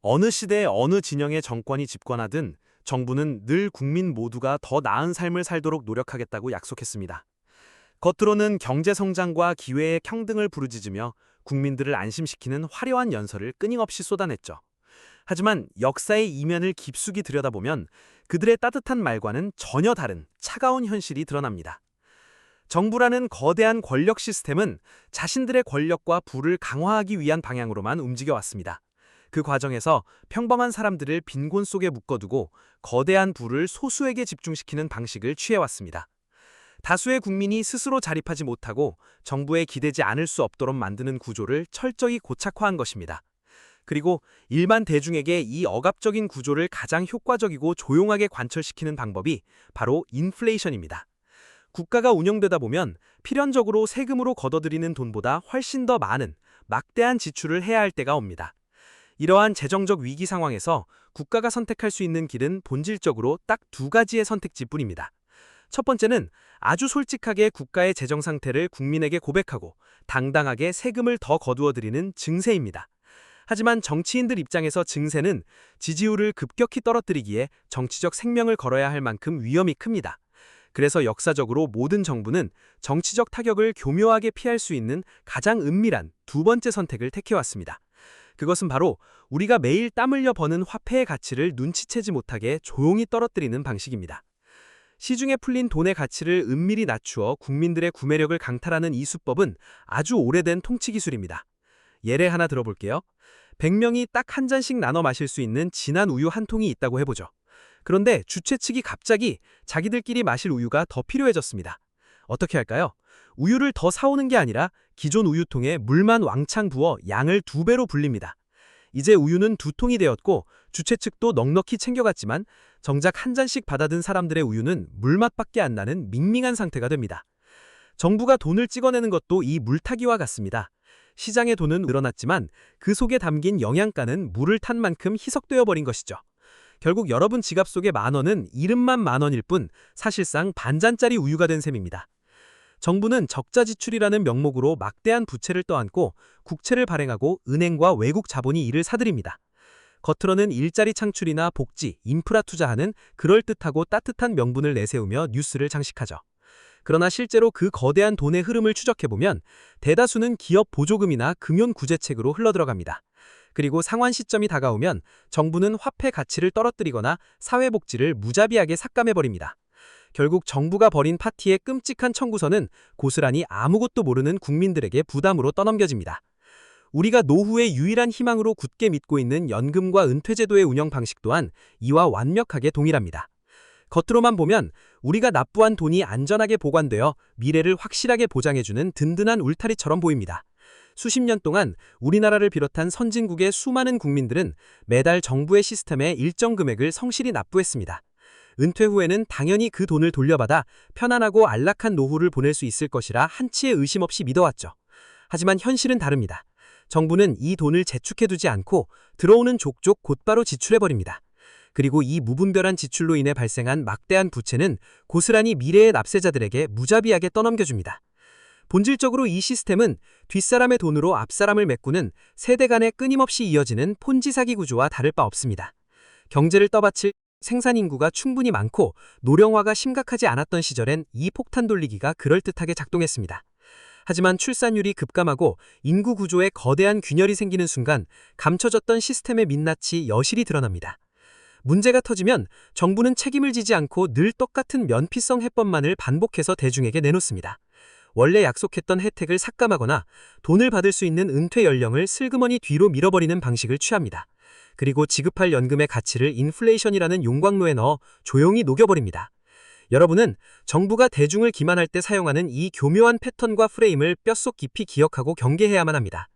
어느 시대 어느 진영의 정권이 집권하든 정부는 늘 국민 모두가 더 나은 삶을 살도록 노력하겠다고 약속했습니다. 겉으로는 경제 성장과 기회의 평등을 부르짖으며 국민들을 안심시키는 화려한 연설을 끊임없이 쏟아냈죠. 하지만 역사의 이면을 깊숙이 들여다보면 그들의 따뜻한 말과는 전혀 다른 차가운 현실이 드러납니다. 정부라는 거대한 권력 시스템은 자신들의 권력과 부를 강화하기 위한 방향으로만 움직여왔습니다. 그 과정에서 평범한 사람들을 빈곤 속에 묶어두고 거대한 부를 소수에게 집중시키는 방식을 취해왔습니다. 다수의 국민이 스스로 자립하지 못하고 정부에 기대지 않을 수 없도록 만드는 구조를 철저히 고착화한 것입니다. 그리고 일반 대중에게 이 억압적인 구조를 가장 효과적이고 조용하게 관철시키는 방법이 바로 인플레이션입니다. 국가가 운영되다 보면 필연적으로 세금으로 걷어들이는 돈보다 훨씬 더 많은 막대한 지출을 해야 할 때가 옵니다. 이러한 재정적 위기 상황에서 국가가 선택할 수 있는 길은 본질적으로 딱 두 가지의 선택지뿐입니다. 첫 번째는 아주 솔직하게 국가의 재정 상태를 국민에게 고백하고 당당하게 세금을 더 거두어들이는 증세입니다. 하지만 정치인들 입장에서 증세는 지지율을 급격히 떨어뜨리기에 정치적 생명을 걸어야 할 만큼 위험이 큽니다. 그래서 역사적으로 모든 정부는 정치적 타격을 교묘하게 피할 수 있는 가장 은밀한 두 번째 선택을 택해왔습니다. 그것은 바로 우리가 매일 땀 흘려 버는 화폐의 가치를 눈치채지 못하게 조용히 떨어뜨리는 방식입니다. 시중에 풀린 돈의 가치를 은밀히 낮추어 국민들의 구매력을 강탈하는 이 수법은 아주 오래된 통치 기술입니다. 예를 하나 들어볼게요. 100명이 딱 한 잔씩 나눠 마실 수 있는 진한 우유 한 통이 있다고 해보죠. 그런데 주최 측이 갑자기 자기들끼리 마실 우유가 더 필요해졌습니다. 어떻게 할까요? 우유를 더 사오는 게 아니라 기존 우유통에 물만 왕창 부어 양을 2배로 불립니다. 이제 우유는 2통이 되었고 주최 측도 넉넉히 챙겨갔지만 정작 한 잔씩 받아든 사람들의 우유는 물맛밖에 안 나는 밍밍한 상태가 됩니다. 정부가 돈을 찍어내는 것도 이 물타기와 같습니다. 시장의 돈은 늘어났지만 그 속에 담긴 영양가는 물을 탄 만큼 희석되어 버린 것이죠. 결국 여러분 지갑 속의 10,000원은 이름만 10,000원일 뿐 사실상 반잔짜리 우유가 된 셈입니다. 정부는 적자 지출이라는 명목으로 막대한 부채를 떠안고 국채를 발행하고 은행과 외국 자본이 이를 사들입니다. 겉으로는 일자리 창출이나 복지, 인프라 투자하는 그럴듯하고 따뜻한 명분을 내세우며 뉴스를 장식하죠. 그러나 실제로 그 거대한 돈의 흐름을 추적해보면 대다수는 기업 보조금이나 금연 구제책으로 흘러들어갑니다. 그리고 상환 시점이 다가오면 정부는 화폐 가치를 떨어뜨리거나 사회복지를 무자비하게 삭감해버립니다. 결국 정부가 벌인 파티의 끔찍한 청구서는 고스란히 아무것도 모르는 국민들에게 부담으로 떠넘겨집니다. 우리가 노후의 유일한 희망으로 굳게 믿고 있는 연금과 은퇴제도의 운영 방식 또한 이와 완벽하게 동일합니다. 겉으로만 보면 우리가 납부한 돈이 안전하게 보관되어 미래를 확실하게 보장해주는 든든한 울타리처럼 보입니다. 수십 년 동안 우리나라를 비롯한 선진국의 수많은 국민들은 매달 정부의 시스템에 일정 금액을 성실히 납부했습니다. 은퇴 후에는 당연히 그 돈을 돌려받아 편안하고 안락한 노후를 보낼 수 있을 것이라 한치의 의심 없이 믿어왔죠. 하지만 현실은 다릅니다. 정부는 이 돈을 제축해두지 않고 들어오는 족족 곧바로 지출해버립니다. 그리고 이 무분별한 지출로 인해 발생한 막대한 부채는 고스란히 미래의 납세자들에게 무자비하게 떠넘겨줍니다. 본질적으로 이 시스템은 뒷사람의 돈으로 앞사람을 메꾸는 세대 간에 끊임없이 이어지는 폰지 사기 구조와 다를 바 없습니다. 경제를 떠받칠 생산 인구가 충분히 많고 노령화가 심각하지 않았던 시절엔 이 폭탄 돌리기가 그럴듯하게 작동했습니다. 하지만 출산율이 급감하고 인구 구조에 거대한 균열이 생기는 순간 감춰졌던 시스템의 민낯이 여실히 드러납니다. 문제가 터지면 정부는 책임을 지지 않고 늘 똑같은 면피성 해법만을 반복해서 대중에게 내놓습니다. 원래 약속했던 혜택을 삭감하거나 돈을 받을 수 있는 은퇴 연령을 슬그머니 뒤로 밀어버리는 방식을 취합니다. 그리고 지급할 연금의 가치를 인플레이션이라는 용광로에 넣어 조용히 녹여버립니다. 여러분은 정부가 대중을 기만할 때 사용하는 이 교묘한 패턴과 프레임을 뼛속 깊이 기억하고 경계해야만 합니다.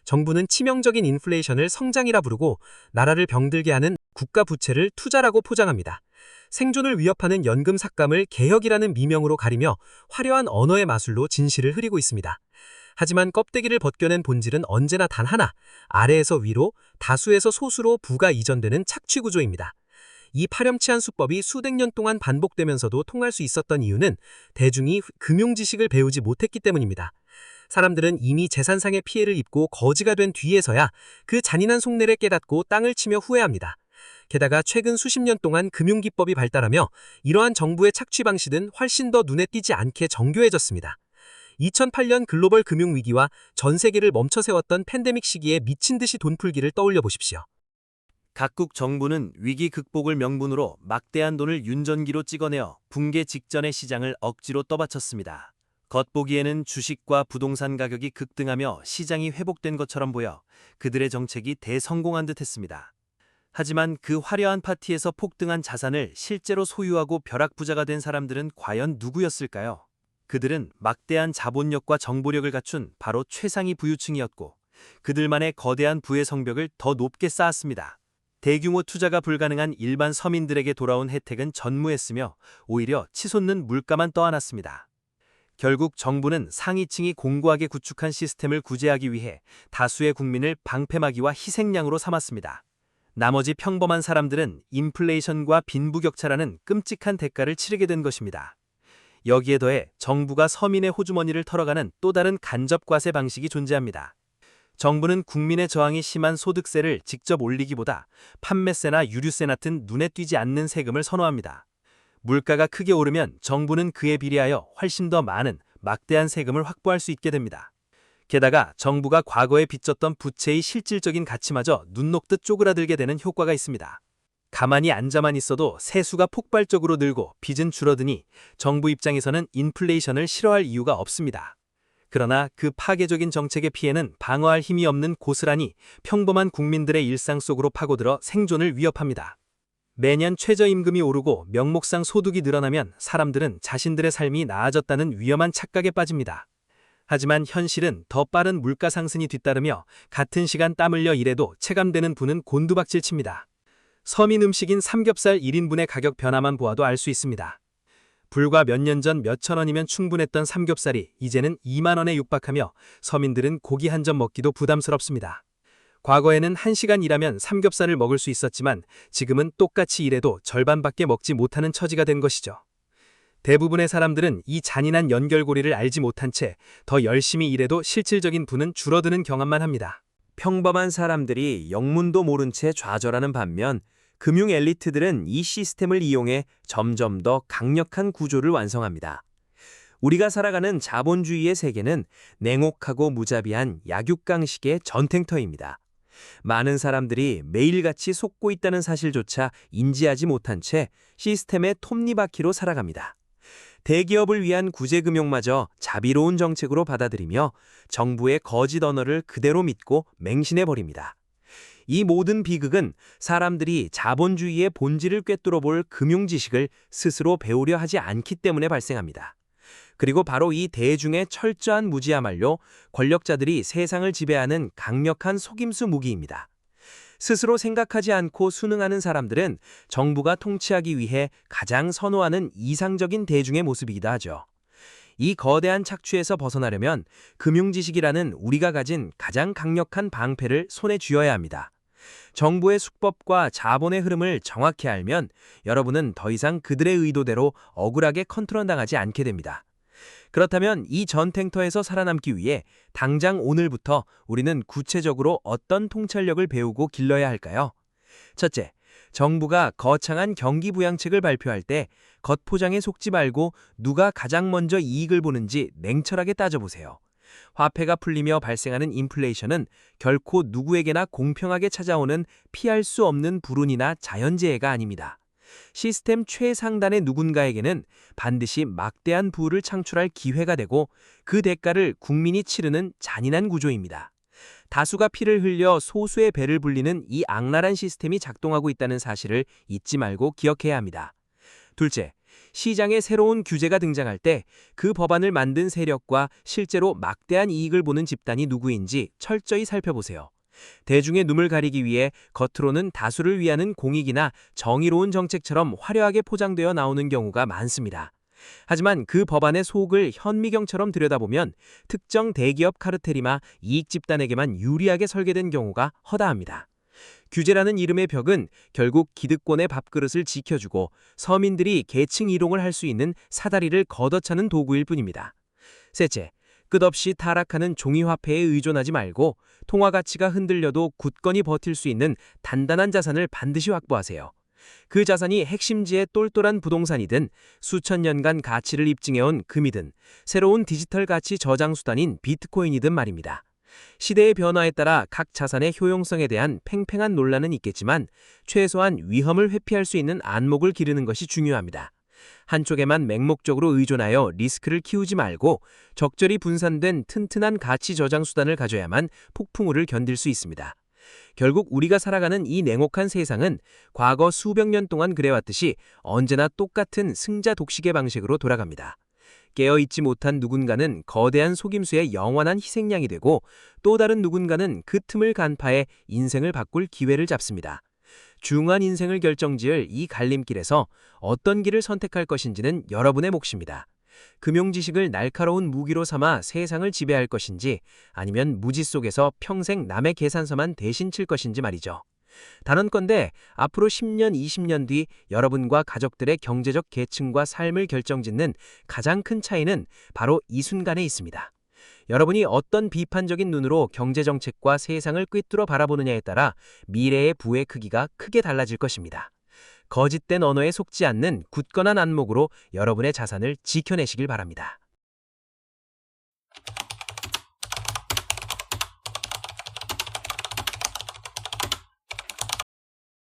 정부는 치명적인 인플레이션을 성장이라 부르고 나라를 병들게 하는 국가 부채를 투자라고 포장합니다. 생존을 위협하는 연금 삭감을 개혁이라는 미명으로 가리며 화려한 언어의 마술로 진실을 흐리고 있습니다. 하지만 껍데기를 벗겨낸 본질은 언제나 단 하나, 아래에서 위로, 다수에서 소수로 부가 이전되는 착취 구조입니다. 이 파렴치한 수법이 수백 년 동안 반복되면서도 통할 수 있었던 이유는 대중이 금융 지식을 배우지 못했기 때문입니다. 사람들은 이미 재산상의 피해를 입고 거지가 된 뒤에서야 그 잔인한 속내를 깨닫고 땅을 치며 후회합니다. 게다가 최근 수십 년 동안 금융기법이 발달하며 이러한 정부의 착취 방식은 훨씬 더 눈에 띄지 않게 정교해졌습니다. 2008년 글로벌 금융위기와 전 세계를 멈춰 세웠던 팬데믹 시기에 미친 듯이 돈 풀기를 떠올려 보십시오. 각국 정부는 위기 극복을 명분으로 막대한 돈을 윤전기로 찍어내어 붕괴 직전의 시장을 억지로 떠받쳤습니다. 겉보기에는 주식과 부동산 가격이 급등하며 시장이 회복된 것처럼 보여 그들의 정책이 대성공한 듯했습니다. 하지만 그 화려한 파티에서 폭등한 자산을 실제로 소유하고 벼락부자가 된 사람들은 과연 누구였을까요? 그들은 막대한 자본력과 정보력을 갖춘 바로 최상위 부유층이었고 그들만의 거대한 부의 성벽을 더 높게 쌓았습니다. 대규모 투자가 불가능한 일반 서민들에게 돌아온 혜택은 전무했으며 오히려 치솟는 물가만 떠안았습니다. 결국 정부는 상위층이 공고하게 구축한 시스템을 구제하기 위해 다수의 국민을 방패막이와 희생양으로 삼았습니다. 나머지 평범한 사람들은 인플레이션과 빈부격차라는 끔찍한 대가를 치르게 된 것입니다. 여기에 더해 정부가 서민의 호주머니를 털어가는 또 다른 간접 과세 방식이 존재합니다. 정부는 국민의 저항이 심한 소득세를 직접 올리기보다 판매세나 유류세 같은 눈에 띄지 않는 세금을 선호합니다. 물가가 크게 오르면 정부는 그에 비례하여 훨씬 더 많은 막대한 세금을 확보할 수 있게 됩니다. 게다가 정부가 과거에 빚졌던 부채의 실질적인 가치마저 눈 녹듯 쪼그라들게 되는 효과가 있습니다. 가만히 앉아만 있어도 세수가 폭발적으로 늘고 빚은 줄어드니 정부 입장에서는 인플레이션을 싫어할 이유가 없습니다. 그러나 그 파괴적인 정책의 피해는 방어할 힘이 없는 고스란히 평범한 국민들의 일상 속으로 파고들어 생존을 위협합니다. 매년 최저임금이 오르고 명목상 소득이 늘어나면 사람들은 자신들의 삶이 나아졌다는 위험한 착각에 빠집니다. 하지만 현실은 더 빠른 물가 상승이 뒤따르며 같은 시간 땀 흘려 일해도 체감되는 부는 곤두박질칩니다. 서민 음식인 삼겹살 1인분의 가격 변화만 보아도 알 수 있습니다. 불과 몇 년 전 몇천 원이면 충분했던 삼겹살이 이제는 2만 원에 육박하며 서민들은 고기 한 점 먹기도 부담스럽습니다. 과거에는 1시간 일하면 삼겹살을 먹을 수 있었지만 지금은 똑같이 일해도 절반밖에 먹지 못하는 처지가 된 것이죠. 대부분의 사람들은 이 잔인한 연결고리를 알지 못한 채 더 열심히 일해도 실질적인 부는 줄어드는 경험만 합니다. 평범한 사람들이 영문도 모른 채 좌절하는 반면 금융 엘리트들은 이 시스템을 이용해 점점 더 강력한 구조를 완성합니다. 우리가 살아가는 자본주의의 세계는 냉혹하고 무자비한 약육강식의 전탱터입니다. 많은 사람들이 매일같이 속고 있다는 사실조차 인지하지 못한 채 시스템의 톱니바퀴로 살아갑니다. 대기업을 위한 구제금융마저 자비로운 정책으로 받아들이며 정부의 거짓 언어를 그대로 믿고 맹신해버립니다. 이 모든 비극은 사람들이 자본주의의 본질을 꿰뚫어 볼 금융 지식을 스스로 배우려 하지 않기 때문에 발생합니다. 그리고 바로 이 대중의 철저한 무지야말로 권력자들이 세상을 지배하는 강력한 속임수 무기입니다. 스스로 생각하지 않고 순응하는 사람들은 정부가 통치하기 위해 가장 선호하는 이상적인 대중의 모습이기도 하죠. 이 거대한 착취에서 벗어나려면 금융지식이라는 우리가 가진 가장 강력한 방패를 손에 쥐어야 합니다. 정부의 수법과 자본의 흐름을 정확히 알면 여러분은 더 이상 그들의 의도대로 억울하게 컨트롤당하지 않게 됩니다. 그렇다면 이 전탱터에서 살아남기 위해 당장 오늘부터 우리는 구체적으로 어떤 통찰력을 배우고 길러야 할까요? 첫째, 정부가 거창한 경기부양책을 발표할 때 겉포장에 속지 말고 누가 가장 먼저 이익을 보는지 냉철하게 따져보세요. 화폐가 풀리며 발생하는 인플레이션은 결코 누구에게나 공평하게 찾아오는 피할 수 없는 불운이나 자연재해가 아닙니다. 시스템 최상단의 누군가에게는 반드시 막대한 부를 창출할 기회가 되고 그 대가를 국민이 치르는 잔인한 구조입니다. 다수가 피를 흘려 소수의 배를 불리는 이 악랄한 시스템이 작동하고 있다는 사실을 잊지 말고 기억해야 합니다. 둘째, 시장에 새로운 규제가 등장할 때 그 법안을 만든 세력과 실제로 막대한 이익을 보는 집단이 누구인지 철저히 살펴보세요. 대중의 눈을 가리기 위해 겉으로는 다수를 위하는 공익이나 정의로운 정책처럼 화려하게 포장되어 나오는 경우가 많습니다. 하지만 그 법안의 속을 현미경처럼 들여다보면 특정 대기업 카르텔이나 이익 집단에게만 유리하게 설계된 경우가 허다합니다. 규제라는 이름의 벽은 결국 기득권의 밥그릇을 지켜주고 서민들이 계층 이동을 할 수 있는 사다리를 걷어차는 도구일 뿐입니다. 셋째, 끝없이 타락하는 종이화폐에 의존하지 말고 통화 가치가 흔들려도 굳건히 버틸 수 있는 단단한 자산을 반드시 확보하세요. 그 자산이 핵심지의 똘똘한 부동산이든 수천 년간 가치를 입증해온 금이든 새로운 디지털 가치 저장 수단인 비트코인이든 말입니다. 시대의 변화에 따라 각 자산의 효용성에 대한 팽팽한 논란은 있겠지만 최소한 위험을 회피할 수 있는 안목을 기르는 것이 중요합니다. 한쪽에만 맹목적으로 의존하여 리스크를 키우지 말고 적절히 분산된 튼튼한 가치 저장 수단을 가져야만 폭풍우를 견딜 수 있습니다. 결국 우리가 살아가는 이 냉혹한 세상은 과거 수백 년 동안 그래왔듯이 언제나 똑같은 승자 독식의 방식으로 돌아갑니다. 깨어있지 못한 누군가는 거대한 속임수의 영원한 희생양이 되고 또 다른 누군가는 그 틈을 간파해 인생을 바꿀 기회를 잡습니다. 중요한 인생을 결정지을 이 갈림길에서 어떤 길을 선택할 것인지는 여러분의 몫입니다. 금융지식을 날카로운 무기로 삼아 세상을 지배할 것인지 아니면 무지 속에서 평생 남의 계산서만 대신 칠 것인지 말이죠. 단언컨대 앞으로 10년, 20년 뒤 여러분과 가족들의 경제적 계층과 삶을 결정짓는 가장 큰 차이는 바로 이 순간에 있습니다. 여러분이 어떤 비판적인 눈으로 경제정책과 세상을 꿰뚫어 바라보느냐에 따라 미래의 부의 크기가 크게 달라질 것입니다. 거짓된 언어에 속지 않는 굳건한 안목으로 여러분의 자산을 지켜내시길 바랍니다.